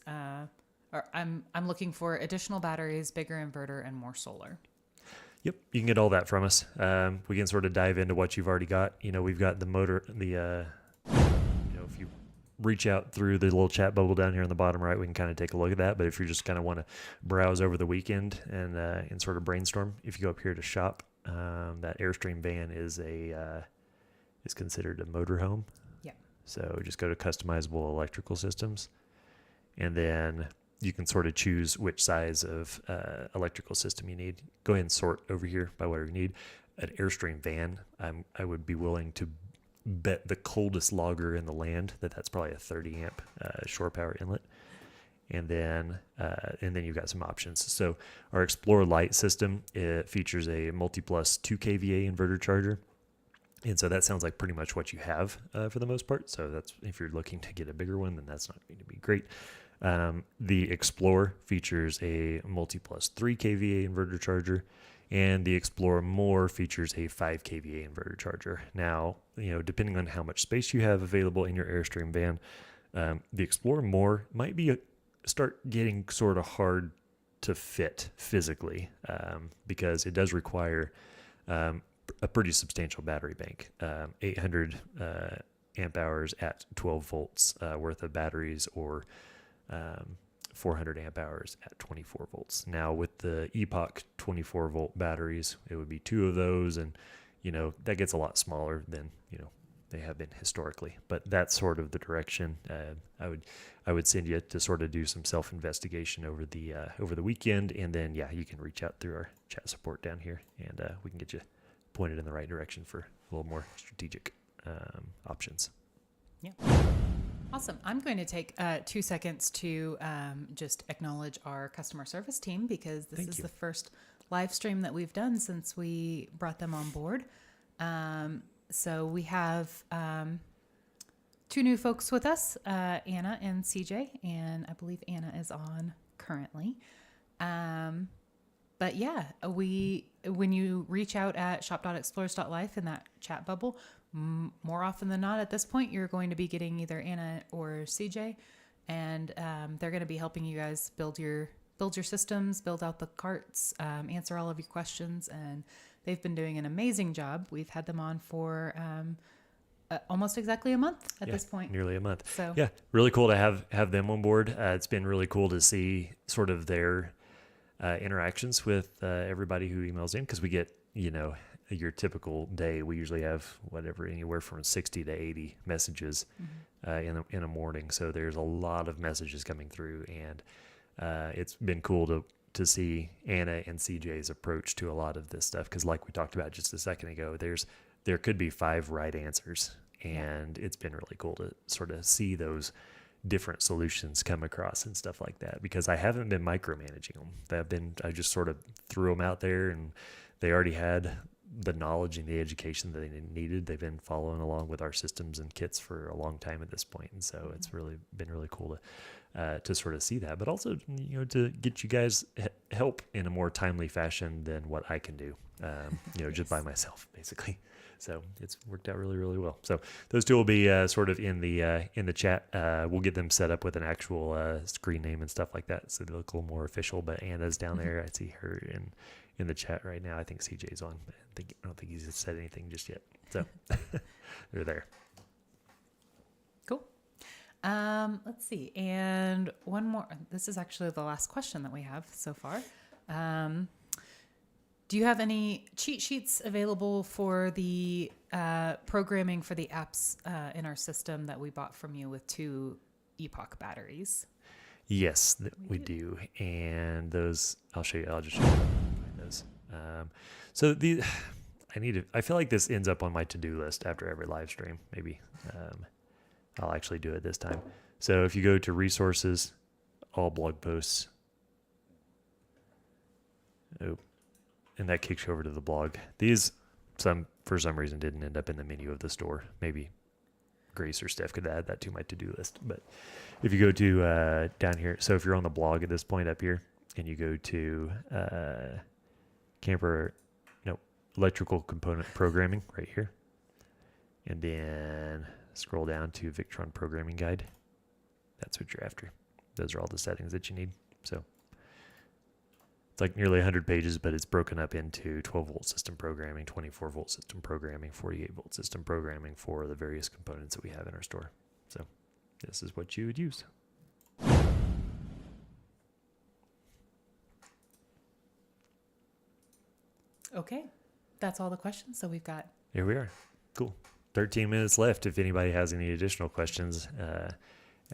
S2: Or I'm looking for additional batteries, bigger inverter, and more solar.
S1: Yep, you can get all that from us. We can sort of dive into what you've already got. We've got the motor, if you reach out through the little chat bubble down here on the bottom right, we can kind of take a look at that. But if you just kind of want to browse over the weekend and sort of brainstorm, if you go up here to shop, that Airstream van is considered a motorhome.
S2: Yeah.
S1: So just go to customizable electrical systems, and then you can sort of choose which size of electrical system you need. Go ahead and sort over here by whatever you need. An Airstream van, I would be willing to bet the coldest logger in the land that's probably a 30 amp shore power inlet. And then you've got some options. So our Explorer Lite system, it features a multi-plus 2 kVA inverter charger. And so that sounds like pretty much what you have for the most part. So that's, if you're looking to get a bigger one, then that's not going to be great. The Explorer features a multi-plus 3 kVA inverter charger, and the Explorer More features a 5 kVA inverter charger. Now, depending on how much space you have available in your Airstream van, the Explorer More might start getting sort of hard to fit physically, because it does require a pretty substantial battery bank, 800 amp hours at 12 volts worth of batteries, or 400 amp hours at 24 volts. Now with the Epoch 24 volt batteries, it would be 2 of those, and that gets a lot smaller than they have been historically. But that's sort of the direction. I would send you to sort of do some self-investigation over the weekend, and then you can reach out through our chat support down here, and we can get you pointed in the right direction for a little more strategic options.
S2: Yeah. Awesome. I'm going to take 2 seconds to just acknowledge our customer service team, because this is the first live stream that we've done since we brought them on board. So we have 2 new folks with us, Anna and CJ, and I believe Anna is on currently. But yeah, when you reach out at shop.explorers.life in that chat bubble, more often than not at this point, you're going to be getting either Anna or CJ, and they're going to be helping you guys build your systems, build out the carts, answer all of your questions, and they've been doing an amazing job. We've had them on for almost exactly a month at
S1: Yeah,
S2: this point.
S1: nearly a month.
S2: So
S1: Yeah, really cool to have them on board. It's been really cool to see sort of their interactions with everybody who emails in, because we get, your typical day. We usually have whatever, anywhere from 60 to 80 messages in a morning. So there's a lot of messages coming through, and it's been cool to see Anna and CJ's approach to a lot of this stuff, because like we talked about just a second ago, there could be 5 right answers, and it's been really cool to sort of see those different solutions come across and stuff like that, because I haven't been micromanaging them. I just sort of threw them out there, and they already had the knowledge and the education that they needed. They've been following along with our systems and kits for a long time at this point, and so it's really been really cool to sort of see that, but also to get you guys help in a more timely fashion than what I can do, just by myself, basically. So it's worked out really, really well. So those two will be sort of in the chat. We'll get them set up with an actual screen name and stuff like that, so they look a little more official. But Anna's down there. I see her in the chat right now. I think CJ's on. I don't think he's said anything just yet. So they're there.
S2: cool. Let's see. And one more. This is actually the last question that we have so far. Do you have any cheat sheets available for the programming for the apps in our system that we bought from you with 2 Epoch batteries?
S1: Yes, we do. And those, I'll show you. I'll just show you those. So I feel like this ends up on my to-do list after every live stream. Maybe I'll actually do it this time. So if you go to resources, all blog posts, and that kicks you over to the blog. These, for some reason, didn't end up in the menu of the store. Maybe Grace or Steph could add that to my to-do list. But if you go to down here, so if you're on the blog at this point up here, and you go to electrical component programming right here, and then scroll down to Victron programming guide. That's what you're after. Those are all the settings that you need. So it's like nearly 100 pages, but it's broken up into 12-volt system programming, 24-volt system programming, 48-volt system programming for the various components that we have in our store. So this is what you would use.
S2: Okay. That's all the questions. So we've got...
S1: Here we are. Cool. 13 minutes left. If anybody has any additional questions,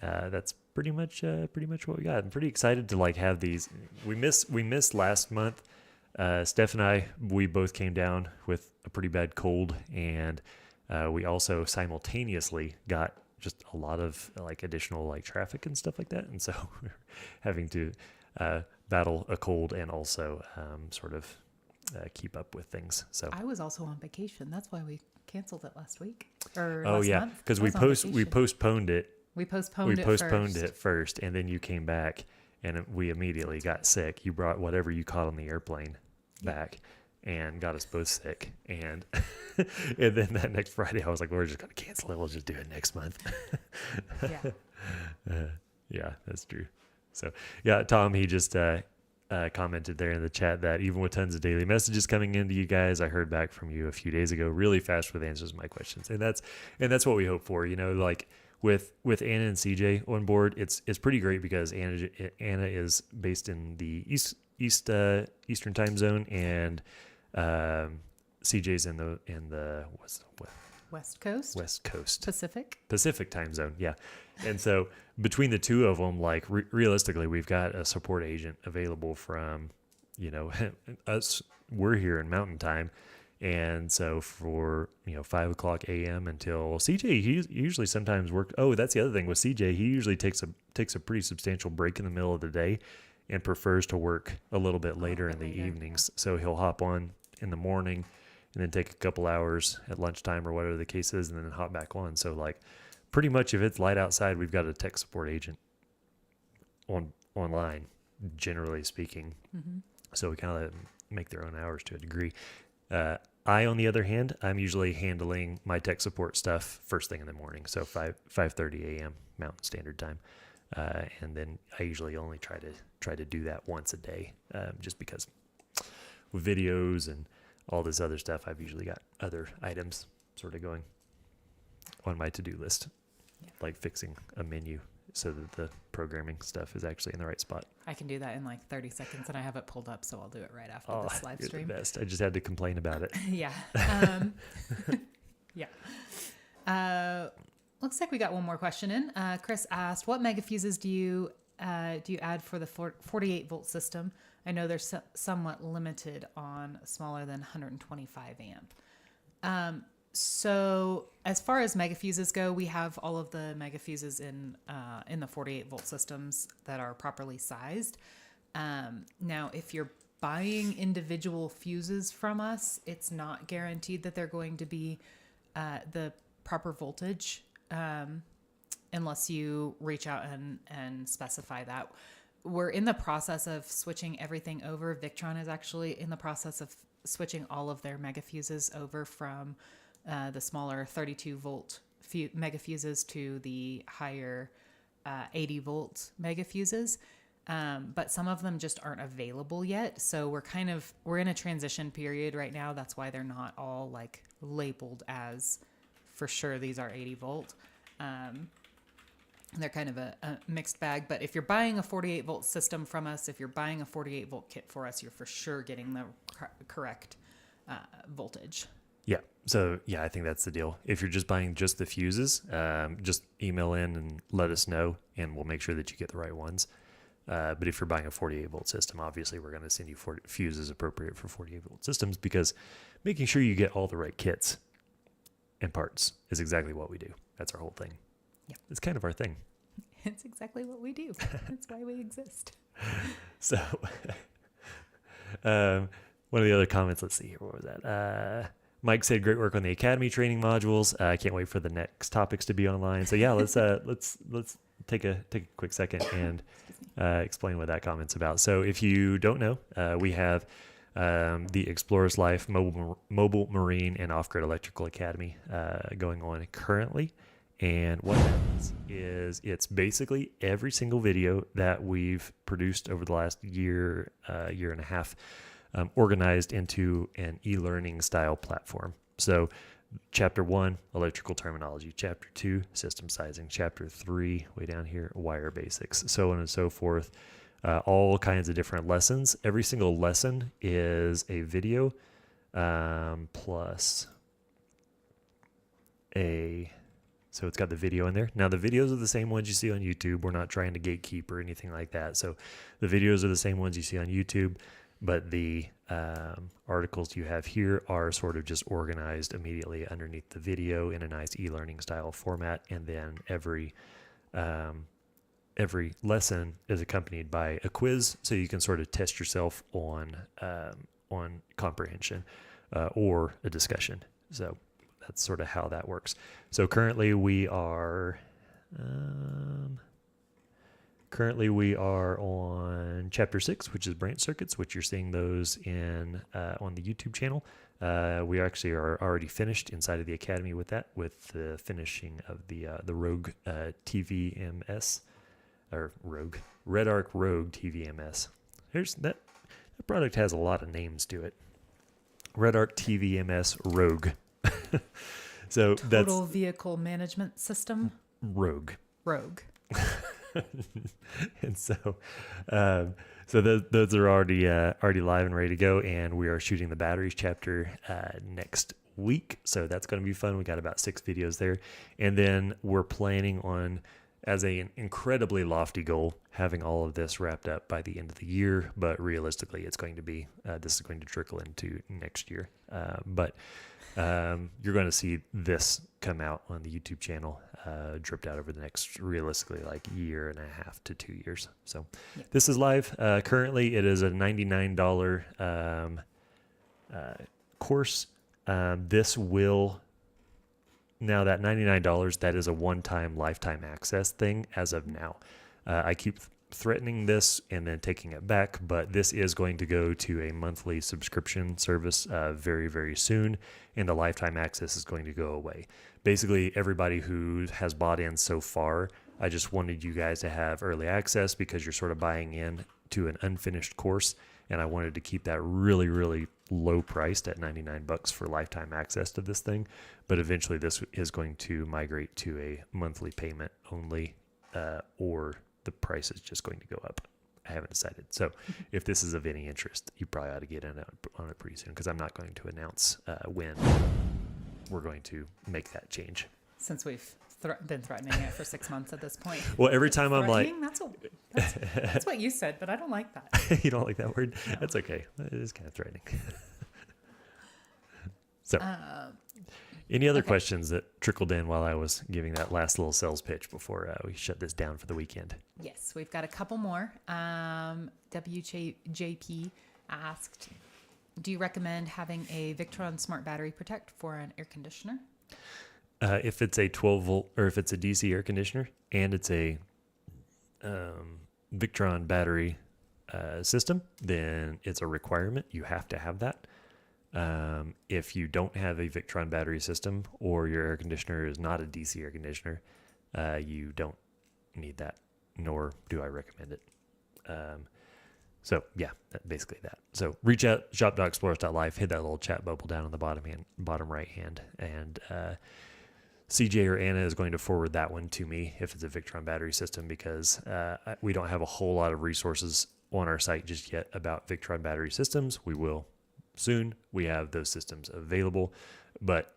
S1: that's pretty much what we got. I'm pretty excited to have these. We missed last month. Steph and I, we both came down with a pretty bad cold, and we also simultaneously got just a lot of additional traffic and stuff like that, and so we're having to battle a cold and also sort of keep up with things. So
S2: I was also on vacation. That's why we canceled it last week. Or
S1: oh
S2: last
S1: yeah,
S2: month.
S1: because
S2: I
S1: we
S2: was on vacation.
S1: postponed it.
S2: We postponed
S1: it first, and then you came back, and we immediately got sick. You brought whatever you caught on the airplane back, and got us both sick. And and then that next Friday, I was like, "We're just gonna cancel it. We'll just do it next month."
S2: Yeah.
S1: Yeah, that's true. So yeah, Tom, he just commented there in the chat that even with tons of daily messages coming into you guys, I heard back from you a few days ago, really fast with answers to my questions, and that's what we hope for. With Anna and CJ on board, it's pretty great because Anna is based in the Eastern time zone, and CJ's in the
S2: West Coast.
S1: Pacific time zone. Yeah. And so between the two of them, realistically, we've got a support agent available from, us. We're here in Mountain Time. And so for, 5 o'clock a.m. until CJ, he usually sometimes work. Oh, that's the other thing with CJ. He usually takes a pretty substantial break in the middle of the day and prefers to work a little bit later in the evenings. So he'll hop on in the morning and then take a couple hours at lunchtime or whatever the case is, and then hop back on. So pretty much if it's light outside, we've got a tech support agent online, generally speaking. Mm-hmm. So we kind of make their own hours to a degree. I, on the other hand, I'm usually handling my tech support stuff first thing in the morning, so 5:30 a.m. Mountain Standard Time, and then I usually only try to do that once a day, just because with videos and all this other stuff, I've usually got other items sort of going. on my to-do list, like fixing a menu so that the programming stuff is actually in the right spot.
S2: I can do that in like 30 seconds, and I have it pulled up, so I'll do it right after this live
S1: you're
S2: stream.
S1: the best. I just had to complain about it.
S2: Yeah. Looks like we got one more question in. Chris asked, what megafuses do you add for the 48 volt system? I know they're somewhat limited on smaller than 125 amp. So as far as megafuses go, we have all of the megafuses in the 48 volt systems that are properly sized. Now, if you're buying individual fuses from us, it's not guaranteed that they're going to be the proper voltage unless you reach out and specify that. We're in the process of switching everything over. Victron is actually in the process of switching all of their megafuses over from the smaller 32 volt megafuses to the higher 80 volt megafuses. But some of them just aren't available yet. So we're in a transition period right now. That's why they're not all like labeled as for sure these are 80 volt. They're kind of a mixed bag. But if you're buying a 48 volt system from us, if you're buying a 48 volt kit for us, you're for sure getting the correct voltage.
S1: Yeah. So yeah, I think that's the deal. If you're just buying just the fuses, just email in and let us know, and we'll make sure that you get the right ones. But if you're buying a 48 volt system, obviously we're going to send you fuses appropriate for 48 volt systems, because making sure you get all the right kits and parts is exactly what we do. That's our whole thing.
S2: Yeah.
S1: It's kind of our thing.
S2: It's exactly what we do. That's why we exist.
S1: So one of the other comments, let's see here. What was that? Mike said, great work on the Academy training modules. I can't wait for the next topics to be online. So yeah, let's take a quick second and explain what that comment's about. So if you don't know, we have the Explorers Life Mobile Marine and Off-Grid Electrical Academy going on currently. And what happens is it's basically every single video that we've produced over the last year and a half, organized into an e-learning style platform. So Chapter 1, electrical terminology. Chapter 2, system sizing. Chapter 3, way down here, wire basics, so on and so forth. All kinds of different lessons. Every single lesson is a video plus so it's got the video in there. Now, the videos are the same ones you see on YouTube. We're not trying to gatekeep or anything like that. So the videos are the same ones you see on YouTube, but the articles you have here are sort of just organized immediately underneath the video in a nice e-learning style format. And then every lesson is accompanied by a quiz, so you can sort of test yourself on comprehension or a discussion. So that's sort of how that works. So currently we are on Chapter 6, which is branch circuits, which you're seeing those in on the YouTube channel. We actually are already finished inside of the Academy with that, with the finishing of the Rogue TVMS, or Red Arc Rogue TVMS. That product has a lot of names to it. Red Arc TVMS Rogue. So that's
S2: Total Vehicle Management System.
S1: Rogue. And so those are already live and ready to go, and we are shooting the batteries chapter next week. So that's going to be fun. We got about 6 videos there, and then we're planning on, as an incredibly lofty goal, having all of this wrapped up by the end of the year. But realistically, it's going to be this is going to trickle into next year. But you're going to see this come out on the YouTube channel, dripped out over the next, realistically, like year and a half to 2 years. So This is live. Currently, it is a $99 course. This will, now that $99, that is a one-time lifetime access thing as of now. I keep threatening this and then taking it back, but this is going to go to a monthly subscription service very, very soon, and the lifetime access is going to go away. Basically, everybody who has bought in so far, I just wanted you guys to have early access, because you're sort of buying in to an unfinished course, and I wanted to keep that really, really low priced at $99 for lifetime access to this thing. But eventually this is going to migrate to a monthly payment only, or the price is just going to go up. I haven't decided. So if this is of any interest, you probably ought to get in on it pretty soon, because I'm not going to announce when we're going to make that change.
S2: Since we've been threatening it for 6 months at this point.
S1: Well, every time I'm like,
S2: that's what you said, but I don't like that.
S1: you don't like that word?
S2: No.
S1: That's okay. It is kind of threatening. So, any other questions that trickled in while I was giving that last little sales pitch before we shut this down for the weekend?
S2: Yes, we've got a couple more. WJP asked, do you recommend having a Victron Smart Battery Protect for an air conditioner?
S1: If it's a 12 volt or if it's a DC air conditioner and it's a Victron battery system, then it's a requirement. You have to have that. If you don't have a Victron battery system or your air conditioner is not a DC air conditioner, you don't need that, nor do I recommend it. So yeah, basically that. So reach out, shop.explorers.life, hit that little chat bubble down on the bottom right hand, and CJ or Anna is going to forward that one to me if it's a Victron battery system, because we don't have a whole lot of resources on our site just yet about Victron battery systems. We will soon. We have those systems available, but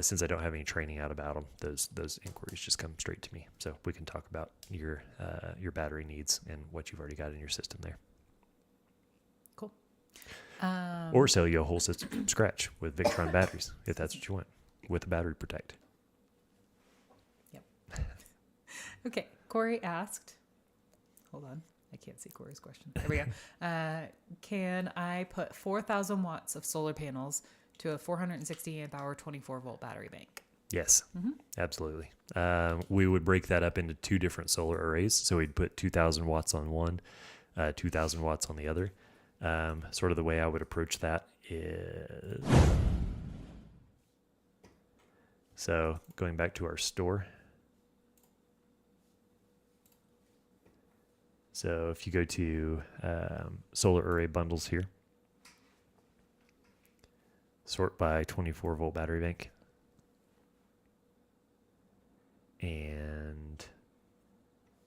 S1: since I don't have any training out about them, those inquiries just come straight to me. So we can talk about your battery needs and what you've already got in your system there.
S2: Cool.
S1: Or sell you a whole system from scratch with Victron batteries, if that's what you want, with a battery protect.
S2: Okay, Corey asked, hold on, I can't see Corey's question. There we go. Can I put 4,000 watts of solar panels to a 460 amp hour 24 volt battery bank?
S1: Yes, absolutely. We would break that up into two different solar arrays. So we'd put 2,000 watts on one, 2,000 watts on the other. Sort of the way I would approach that is, so going back to our store. So if you go to solar array bundles here, sort by 24 volt battery bank, and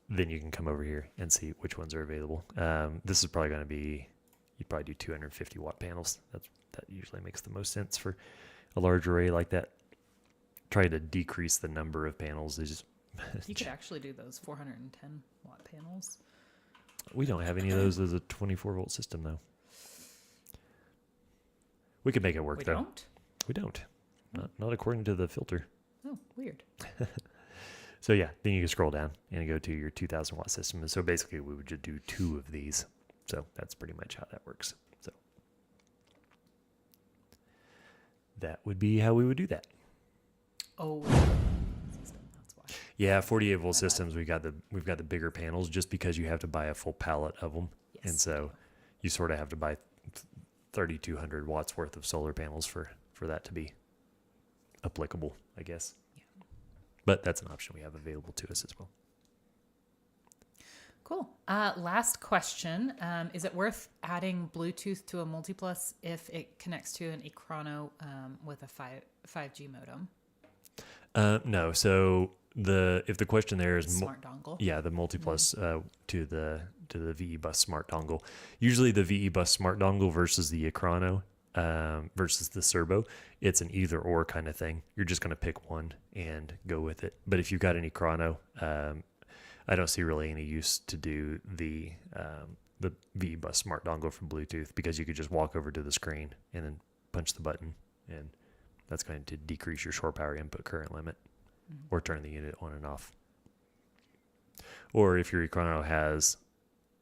S1: then you can come over here and see which ones are available. This is probably going to be, you'd probably do 250 watt panels. That usually makes the most sense for a large array like that. Try to decrease the number of panels.
S2: You could actually do those 410 watt panels.
S1: We don't have any of those as a 24 volt system, though. We could make it work, though. We don't. Not according to the filter.
S2: Oh, weird.
S1: So yeah, then you can scroll down and go to your 2,000 watt system. And so basically we would just do two of these. So that's pretty much how that works. So that would be how we would do that.
S2: Oh, system, that's why.
S1: Yeah, 48 volt systems. We've got the bigger panels just because you have to buy a full pallet of them.
S2: Yes.
S1: And so you sort of have to buy 3,200 watts worth of solar panels for that to be applicable, I guess.
S2: Yeah.
S1: But that's an option we have available to us as well.
S2: Cool. Last question. Is it worth adding Bluetooth to a Multiplus if it connects to an Ekrano with a 5G modem?
S1: No. So if the question there is
S2: smart dongle.
S1: Yeah, the Multiplus to the VE Bus Smart dongle. Usually the VE Bus Smart dongle versus the Ekrano versus the Serbo, it's an either or kind of thing. You're just going to pick one and go with it. But if you've got an Ekrano, I don't see really any use to do the VE Bus Smart dongle from Bluetooth, because you could just walk over to the screen and then punch the button, and that's going to decrease your shore power input current limit, or turn the unit on and off. Or if your Ekrano has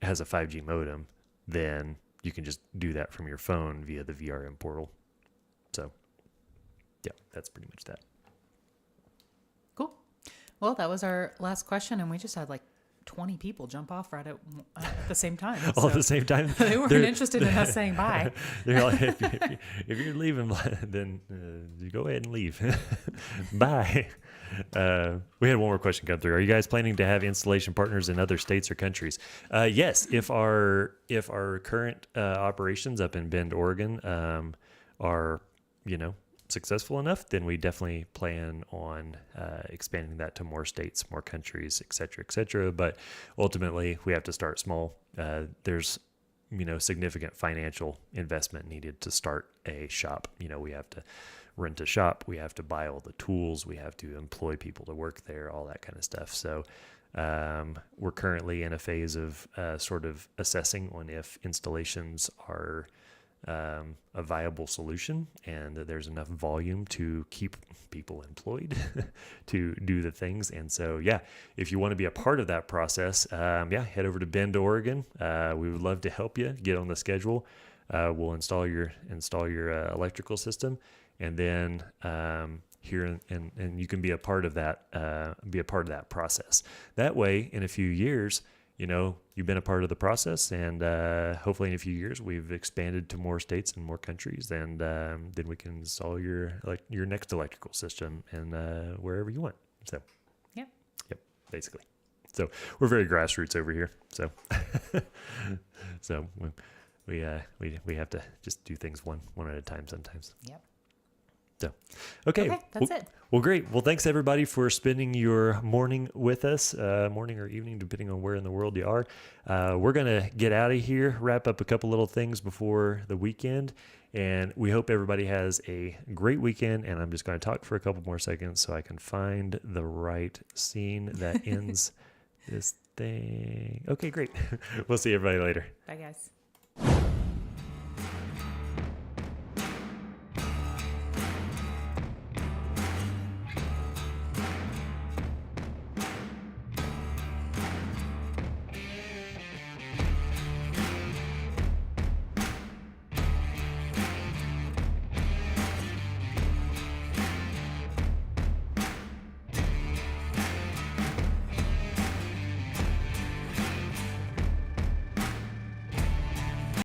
S1: a 5G modem, then you can just do that from your phone via the VRM portal. So, yeah, that's pretty much that.
S2: Cool. Well, that was our last question, and we just had like 20 people jump off right at the same time.
S1: All at
S2: So
S1: the same time.
S2: they weren't interested in us saying bye.
S1: They're like, if you're leaving, then you go ahead and leave. Bye. We had one more question come through. Are you guys planning to have installation partners in other states or countries? Yes. If our current operations up in Bend, Oregon, are successful enough, then we definitely plan on expanding that to more states, more countries, et cetera, et cetera. But ultimately, we have to start small. There's significant financial investment needed to start a shop. We have to rent a shop, we have to buy all the tools, we have to employ people to work there, all that kind of stuff. So we're currently in a phase of sort of assessing on if installations are a viable solution and that there's enough volume to keep people employed to do the things. And so, if you want to be a part of that process, head over to Bend, Oregon. We would love to help you get on the schedule. We'll install your electrical system, and then here and you can be a part of that process. That way, in a few years, you've been a part of the process, and hopefully in a few years we've expanded to more states and more countries, and then we can install your next electrical system and wherever you want. So, yep, basically. So we're very grassroots over here. So, so we have to just do things one at a time sometimes.
S2: Yep.
S1: So, okay,
S2: that's it.
S1: Well, great. Well, thanks everybody for spending your morning with us, morning or evening, depending on where in the world you are. We're going to get out of here, wrap up a couple little things before the weekend, and we hope everybody has a great weekend. And I'm just going to talk for a couple more seconds so I can find the right scene that ends this thing. Okay, great. We'll see everybody later.
S2: Bye, guys.